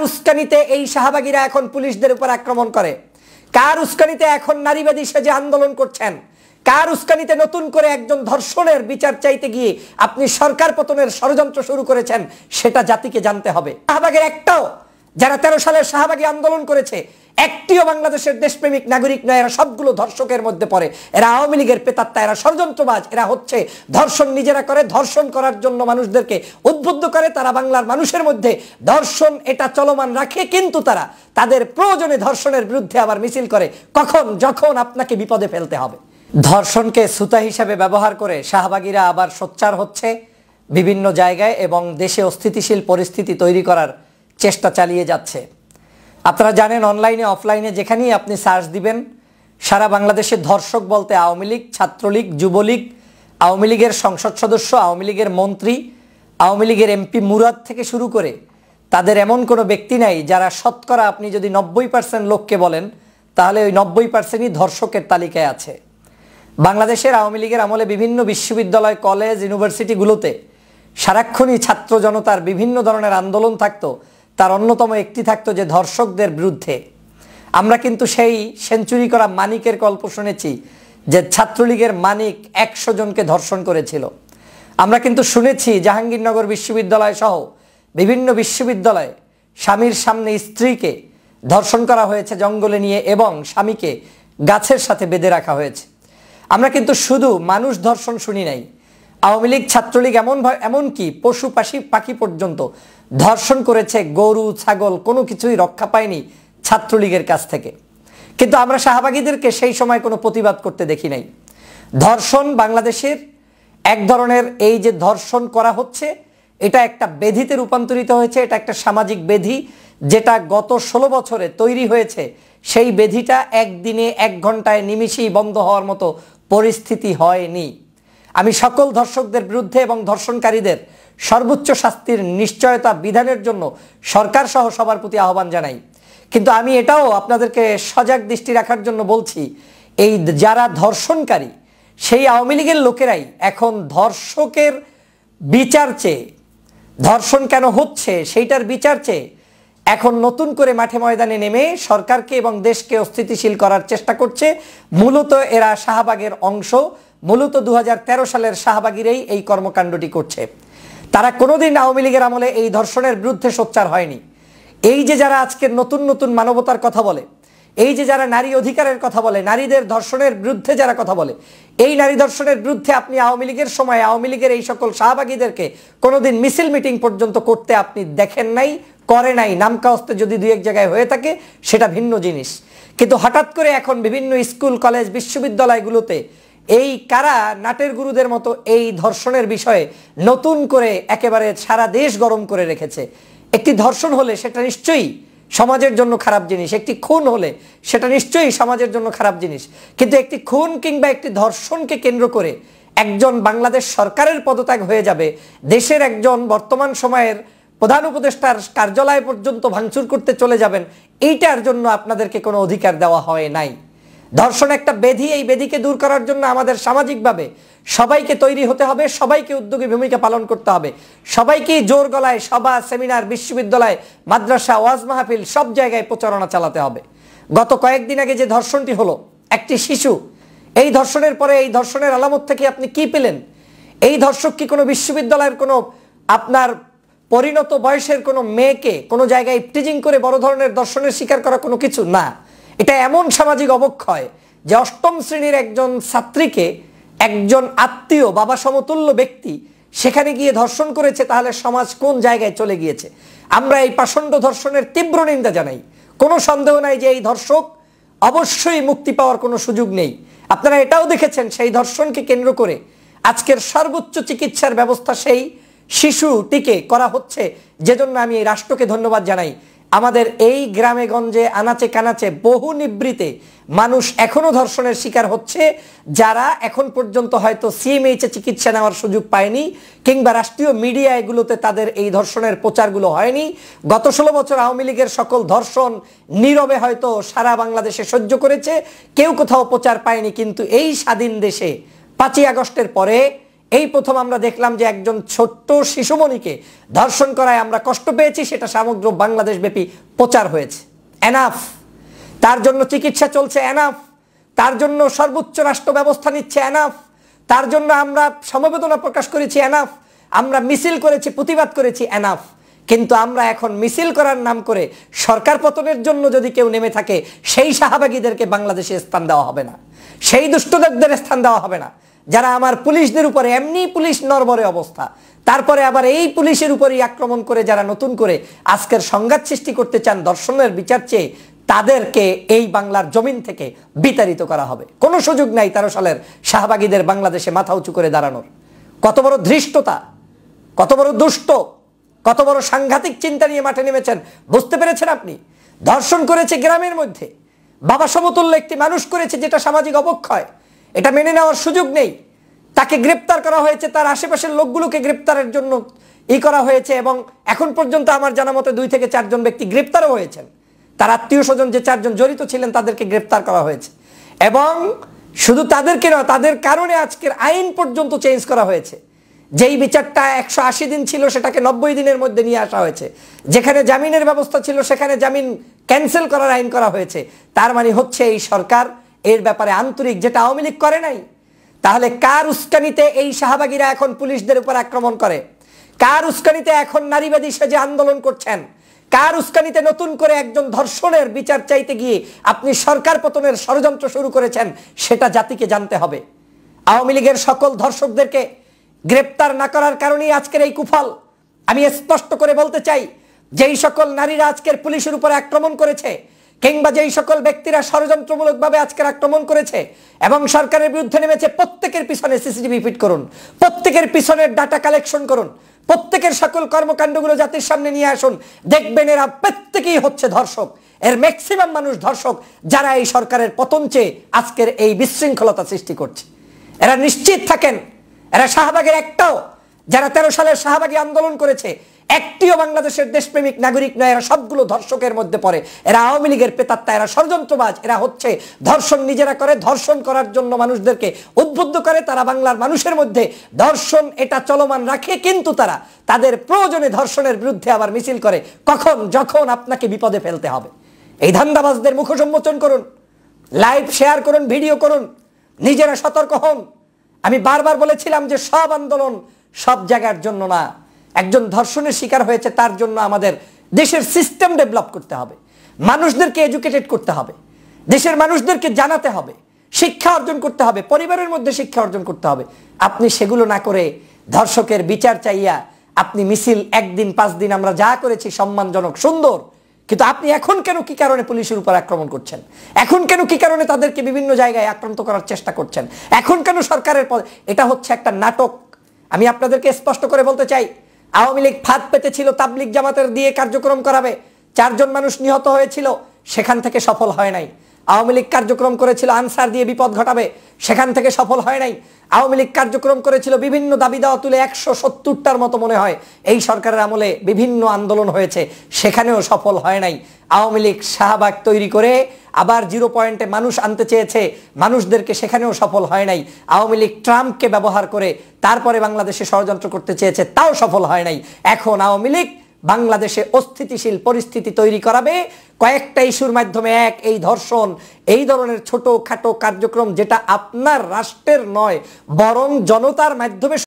উস্কানিতে এই শাহবাগীরা এখন পুলিশদের উপর আক্রমণ করে? কার উস্কানিতে এখন নারীবাদী সেজে আন্দোলন করছেন? কার উস্কানিতে নতুন করে একজন ধর্ষণের বিচার চাইতে গিয়ে আপনি সরকার পতনের ষড়যন্ত্র শুরু করেছেন? সেটা জাতিকে জানতে হবে। শাহবাগের একটাও, যারা 13 সালের শাহবাগী আন্দোলন করেছে, একটিও বাংলাদেশের দেশপ্রেমিক নাগরিক নয়। এরা সবগুলো ধর্ষকের মধ্যে পড়ে। এরা আওয়ামী লীগের পেতাত্তা, এরা ষড়যন্ত্রবাজ। এরা হচ্ছে ধর্ষণ নিজেরা করে, ধর্ষণ করার জন্য মানুষদেরকে উদ্বুদ্ধ করে। তারা বাংলার মানুষের মধ্যে ধর্ষণ এটা চলমান রাখে, কিন্তু তারা তাদের প্রয়োজনে ধর্ষণের বিরুদ্ধে আবার মিছিল করে কখন? যখন আপনাকে বিপদে ফেলতে হবে। ধর্ষণকে সুতা হিসাবে ব্যবহার করে শাহবাগীরা আবার সোচ্চার হচ্ছে বিভিন্ন জায়গায় এবং দেশে অস্থিতিশীল পরিস্থিতি তৈরি করার চেষ্টা চালিয়ে যাচ্ছে। আপনারা জানেন, অনলাইনে অফলাইনে যেখানেই আপনি সার্চ দিবেন, সারা বাংলাদেশে ধর্ষক বলতে আওয়ামী লীগ, ছাত্রলীগ, যুবলীগ, আওয়ামী লীগের সংসদ সদস্য, আওয়ামী লীগের মন্ত্রী, আওয়ামী লীগের এমপি মুরাদ থেকে শুরু করে তাদের এমন কোনো ব্যক্তি নাই যারা শতকরা, আপনি যদি 90% লোককে বলেন তাহলে ওই 90%ই ধর্ষকের তালিকায় আছে। বাংলাদেশের আওয়ামী লীগের আমলে বিভিন্ন বিশ্ববিদ্যালয়, কলেজ, ইউনিভার্সিটিগুলোতে সারাক্ষণই ছাত্র জনতার বিভিন্ন ধরনের আন্দোলন থাকতো। তার অন্যতম একটি থাকতো যে ধর্ষকদের বিরুদ্ধে। আমরা কিন্তু সেই সেঞ্চুরি করা মানিকের গল্প শুনেছি যে ছাত্রলীগের মানিক 100 জনকে ধর্ষণ করেছিল। আমরা কিন্তু শুনেছি জাহাঙ্গীরনগর বিশ্ববিদ্যালয় সহ বিভিন্ন বিশ্ববিদ্যালয়ে স্বামীর সামনে স্ত্রীকে ধর্ষণ করা হয়েছে জঙ্গলে নিয়ে এবং স্বামীকে গাছের সাথে বেঁধে রাখা হয়েছে। আমরা কিন্তু শুধু মানুষ ধর্ষণ শুনি নাই, আওয়ামী লীগ, ছাত্রলীগ এমনকি পশু পাখি পর্যন্ত ধর্ষণ করেছে। গরু, ছাগল কোনো কিছুই রক্ষা পায়নি ছাত্রলীগের কাছ থেকে। কিন্তু আমরা শাহবাগীদেরকে সেই সময় কোনো প্রতিবাদ করতে দেখি নাই। ধর্ষণ বাংলাদেশের এক ধরনের, এই যে ধর্ষণ করা হচ্ছে, এটা একটা ব্যাধিতে রূপান্তরিত হয়েছে। এটা একটা সামাজিক ব্যাধি যেটা গত 16 বছরে তৈরি হয়েছে। সেই ব্যাধিটা একদিনে, 1 ঘন্টায়, নিমিষেই বন্ধ হওয়ার মতো পরিস্থিতি হয়নি। আমি সকল ধর্ষকদের বিরুদ্ধে এবং ধর্ষণকারীদের সর্বোচ্চ শাস্তির নিশ্চয়তা বিধানের জন্য সরকার সহ সবার প্রতি আহ্বান জানাই। কিন্তু আমি এটাও আপনাদেরকে সজাগ দৃষ্টি রাখার জন্য বলছি, এই যারা ধর্ষণকারী সেই আওয়ামী লীগের লোকেরাই এখন ধর্ষকের বিচার চেয়ে, ধর্ষণ কেন হচ্ছে সেইটার বিচার চেয়ে এখন নতুন করে মাঠে ময়দানে নেমে সরকারকে এবং দেশকে অস্থিতিশীল করার চেষ্টা করছে। মূলত এরা শাহবাগের অংশ, মূলত 2013 সালের শাহবাগীরাই এই কর্মকাণ্ডটি করছে। তারা কোনোদিন আওয়ামী লীগের আমলে এই ধর্ষণের বিরুদ্ধে সোচ্চার হয়নি। এই যে যারা আজকের নতুন নতুন মানবতার কথা বলে, এই যে যারা নারী অধিকারের কথা বলে, নারীদের ধর্ষণের বিরুদ্ধে যারা কথা বলে, এই নারী ধর্ষণের বিরুদ্ধে আপনি আওয়ামী লীগের সময় আওয়ামী লীগের এই সকল শাহবাগীদেরকে কোনোদিন মিছিল মিটিং পর্যন্ত করতে আপনি দেখেন নাই, করে নাই। নামকাওস্তে যদি 2-1 জায়গায় হয়ে থাকে সেটা ভিন্ন জিনিস। কিন্তু হঠাৎ করে এখন বিভিন্ন স্কুল, কলেজ, বিশ্ববিদ্যালয়গুলোতে এই কারা নাটের গুরুদের মতো এই ধর্ষণের বিষয়ে নতুন করে একেবারে সারা দেশ গরম করে রেখেছে। একটি ধর্ষণ হলে সেটা নিশ্চয়ই সমাজের জন্য খারাপ জিনিস, একটি খুন হলে সেটা নিশ্চয়ই সমাজের জন্য খারাপ জিনিস। কিন্তু একটি খুন কিংবা একটি ধর্ষণকে কেন্দ্র করে একজন বাংলাদেশ সরকারের পদত্যাগ হয়ে যাবে, দেশের একজন বর্তমান সময়ের প্রধান উপদেষ্টার কার্যালয় পর্যন্ত ভাঙচুর করতে চলে যাবেন, এইটার জন্য আপনাদেরকে কোনো অধিকার দেওয়া হয় নাই। ধর্ষণ একটা ব্যাধি, এই ব্যাধিকে দূর করার জন্য আমাদের সামাজিকভাবে সবাইকে তৈরি হতে হবে, সবাইকে উদ্যোগী ভূমিকা পালন করতে হবে, সবাইকেই জোর গলায় সভা, সেমিনার, বিশ্ববিদ্যালয়, মাদ্রাসা, ওয়াজ মাহফিল সব জায়গায় প্রচারণা চালাতে হবে। গত কয়েকদিন আগে যে ধর্ষণটি হলো, একটি শিশু, এই ধর্ষণের পরে এই ধর্ষণের আলামত থেকে আপনি কি পেলেন? এই ধর্ষক কি কোনো বিশ্ববিদ্যালয়ের কোনো আপনার পরিণত বয়সের কোনো মেয়েকে কোনো জায়গায় টিজিং করে বড় ধরনের ধর্ষণের শিকার করা কোনো কিছু না। এটা এমন সামাজিক অবক্ষয় যে 8ম শ্রেণীর একজন ছাত্রীকে একজন আত্মীয়, বাবা সমতুল্য ব্যক্তি সেখানে গিয়ে ধর্ষণ করেছে। তাহলে সমাজ কোন জায়গায় চলে গিয়েছে? আমরা এই পাষণ্ড ধর্ষণের তীব্র নিন্দা জানাই। কোনো সন্দেহ নাই যে এই ধর্ষক অবশ্যই মুক্তি পাওয়ার কোনো সুযোগ নেই। আপনারা এটাও দেখেছেন সেই ধর্ষণকে কেন্দ্র করে আজকের সর্বোচ্চ চিকিৎসার ব্যবস্থা সেই শিশুটিকে করা হচ্ছে, যেজন্য আমি এই রাষ্ট্রকে ধন্যবাদ জানাই। আমাদের এই গ্রামে গঞ্জে আনাচে কানাচে বহু নিবৃতে মানুষ এখনো ধর্ষণের শিকার হচ্ছে, যারা এখন পর্যন্ত হয়তো সিএমএইচে চিকিৎসা নেওয়ার সুযোগ পায়নি কিংবা রাষ্ট্রীয় মিডিয়া এগুলোতে তাদের এই ধর্ষণের প্রচারগুলো হয়নি। গত 16 বছর আওয়ামী লীগের সকল ধর্ষণ নীরবে হয়তো সারা বাংলাদেশে সহ্য করেছে, কেউ কোথাও প্রচার পায়নি। কিন্তু এই স্বাধীন দেশে 5ই আগস্টের পরে এই প্রথম আমরা দেখলাম যে একজন ছোট্ট শিশুমণিকে ধর্ষণ করায় আমরা কষ্ট পেয়েছি, সেটা সমগ্র বাংলাদেশ ব্যাপী প্রচার হয়েছে। এনাফ, তার জন্য চিকিৎসা চলছে, এনাফ, তার জন্য সর্বোচ্চ রাষ্ট্র ব্যবস্থা নিচ্ছে, এনাফ, তার জন্য আমরা সমবেদনা প্রকাশ করেছি, এনাফ, আমরা মিছিল করেছি, প্রতিবাদ করেছি, এনাফ। কিন্তু আমরা এখন মিছিল করার নাম করে সরকার পতনের জন্য যদি কেউ নেমে থাকে, সেই শাহবাগীদেরকে বাংলাদেশে স্থান দেওয়া হবে না, সেই দুষ্টদের স্থান দেওয়া হবে না, যারা আমার পুলিশদের উপরে, এমনি পুলিশ নরবরে অবস্থা, তারপরে আবার এই পুলিশের উপরেই আক্রমণ করে যারা নতুন করে আজকের সংঘাত সৃষ্টি করতে চান ধর্ষণের বিচার চেয়ে, তাদেরকে এই বাংলার জমিন থেকে বিতাড়িত করা হবে। কোনো সুযোগ নাই 13 সালের শাহবাগীদের বাংলাদেশে মাথা উঁচু করে দাঁড়ানোর। কত বড় ধৃষ্টতা, কত বড় দুষ্ট, কত বড় সাংঘাতিক চিন্তা নিয়ে মাঠে নেমেছেন বুঝতে পেরেছেন আপনি? ধর্ষণ করেছে গ্রামের মধ্যে, বাবা সমতুল্য একটি মানুষ করেছে, যেটা সামাজিক অবক্ষয়, এটা মেনে নেওয়ার সুযোগ নেই। তাকে গ্রেপ্তার করা হয়েছে, তার আশেপাশের লোকগুলোকে গ্রেপ্তারের জন্য করা হয়েছে, এবং এখন পর্যন্ত আমার জানা মতে 2 থেকে 4 জন ব্যক্তি গ্রেপ্তারও হয়েছেন। তার আত্মীয় স্বজন যে 4 জন জড়িত ছিলেন তাদেরকে গ্রেপ্তার করা হয়েছে, এবং শুধু তাদেরকে নয়, তাদের কারণে আজকের আইন পর্যন্ত চেঞ্জ করা হয়েছে। যেই বিচারটা 180 দিন ছিল সেটাকে 90 দিনের মধ্যে নিয়ে আসা হয়েছে। যেখানে জামিনের ব্যবস্থা ছিল সেখানে জামিন ক্যান্সেল করার আইন করা হয়েছে। তার মানে হচ্ছে এই সরকার এর ব্যাপারে আন্তরিক, যেটা আওয়ামী লীগ করে নাই। তাহলে কার উস্কানিতে এই শাহবাগীরা এখন পুলিশদের উপর আক্রমণ করে? কার উস্কানিতে এখন নারীবাদী সেজে আন্দোলন করছেন? কার উস্কানিতে নতুন করে একজন ধর্ষণের বিচার চাইতে গিয়ে আপনি সরকার পতনের ষড়যন্ত্র শুরু করেছেন? সেটা জাতিকে জানতে হবে। আওয়ামী লীগের সকল ধর্ষকদেরকে গ্রেপ্তার না করার কারণেই আজকের এই কুফল। আমি স্পষ্ট করে বলতে চাই, যেই সকল নারীরা আজকের পুলিশের উপরে আক্রমণ করেছে, কিংবা যেই সকল ব্যক্তিরা ষড়যন্ত্রমূলকভাবে আজকের আক্রমণ করেছে এবং সরকারের বিরুদ্ধে নেমেছে, প্রত্যেকের পিছনে সিসিটিভি ফিট করুন, প্রত্যেকের পিছনের ডাটা কালেকশন করুন, প্রত্যেকের সকল কর্মকাণ্ডগুলো জাতির সামনে নিয়ে আসুন। দেখবেন এরা প্রত্যেকেই হচ্ছে ধর্ষক। এর ম্যাক্সিমাম মানুষ ধর্ষক, যারা এই সরকারের পতন চেয়ে আজকের এই বিশৃঙ্খলতা সৃষ্টি করছে। এরা নিশ্চিত থাকেন, এরা শাহবাগের একটাও, যারা 13 সালের শাহবাগী আন্দোলন করেছে, একটিও বাংলাদেশের দেশপ্রেমিক নাগরিক নয়। এরা সবগুলো ধর্ষকের মধ্যে পড়ে। এরা আওয়ামী লীগের প্রেতাত্মা, এরা ষড়যন্ত্রবাজ, এরা হচ্ছে ধর্ষণ নিজেরা করে, ধর্ষণ করার জন্য মানুষদেরকে উদ্বুদ্ধ করে। তারা বাংলার মানুষের মধ্যে ধর্ষণ এটা চলমান রাখে, কিন্তু তারা তাদের প্রয়োজনে ধর্ষণের বিরুদ্ধে আবার মিছিল করে, কখন? যখন আপনাকে বিপদে ফেলতে হবে। এই ধান্দাবাজদের মুখ সম্মোচন করুন, লাইভ শেয়ার করুন, ভিডিও করুন, নিজেরা সতর্ক হন। আমি বারবার বলেছিলাম যে সব আন্দোলন সব জায়গার জন্য না। একজন ধর্ষণের শিকার হয়েছে, তার জন্য আমাদের দেশের সিস্টেম ডেভেলপ করতে হবে, মানুষদেরকে এডুকেটেড করতে হবে, দেশের মানুষদেরকে জানাতে হবে, শিক্ষা অর্জন করতে হবে, পরিবারের মধ্যে শিক্ষা অর্জন করতে হবে। আপনি সেগুলো না করে ধর্ষকের বিচার চাইয়া আপনি মিছিল, একদিন 5 দিন আমরা যা করেছি সম্মানজনক, সুন্দর, কিন্তু আপনি এখন কেন কি কারণে পুলিশের উপর আক্রমণ করছেন? এখন কেন কি কারণে তাদেরকে বিভিন্ন জায়গায় আক্রান্ত করার চেষ্টা করছেন? এখন কেন সরকারের এটা হচ্ছে একটা নাটক। আমি আপনাদেরকে স্পষ্ট করে বলতে চাই, আওয়ামী লীগ ফাঁদ পেতেছিল তাবলিগ জামাতের দিয়ে কার্যক্রম করাবে, 4 জন মানুষ নিহত হয়েছিল, সেখান থেকে সফল হয় নাই। আওয়ামী লীগ কার্যক্রম করেছিল আনসার দিয়ে বিপদ ঘটাবে, সেখান থেকে সফল হয় নাই। আওয়ামী লীগ কার্যক্রম করেছিল বিভিন্ন দাবি দাওয়া তুলে, 170টার মতো মনে হয় এই সরকারের আমলে বিভিন্ন আন্দোলন হয়েছে, সেখানেও সফল হয় নাই। আওয়ামী লীগ শাহবাগ তৈরি করে আবার 0 পয়েন্টে মানুষ আনতে চেয়েছে, মানুষদেরকে, সেখানেও সফল হয় নাই। আওয়ামী লীগ ট্রাম্পকে ব্যবহার করে তারপরে বাংলাদেশে ষড়যন্ত্র করতে চেয়েছে, তাও সফল হয় নাই। এখন আওয়ামী লীগ বাংলাদেশে অস্থিতিশীল পরিস্থিতি তৈরি করাবে কয়েকটা ইস্যুর মাধ্যমে। এই ধর্ষণ, এই ধরনের ছোটখাটো কার্যক্রম, যেটা আপনার রাষ্ট্রের নয় বরং জনতার মাধ্যমে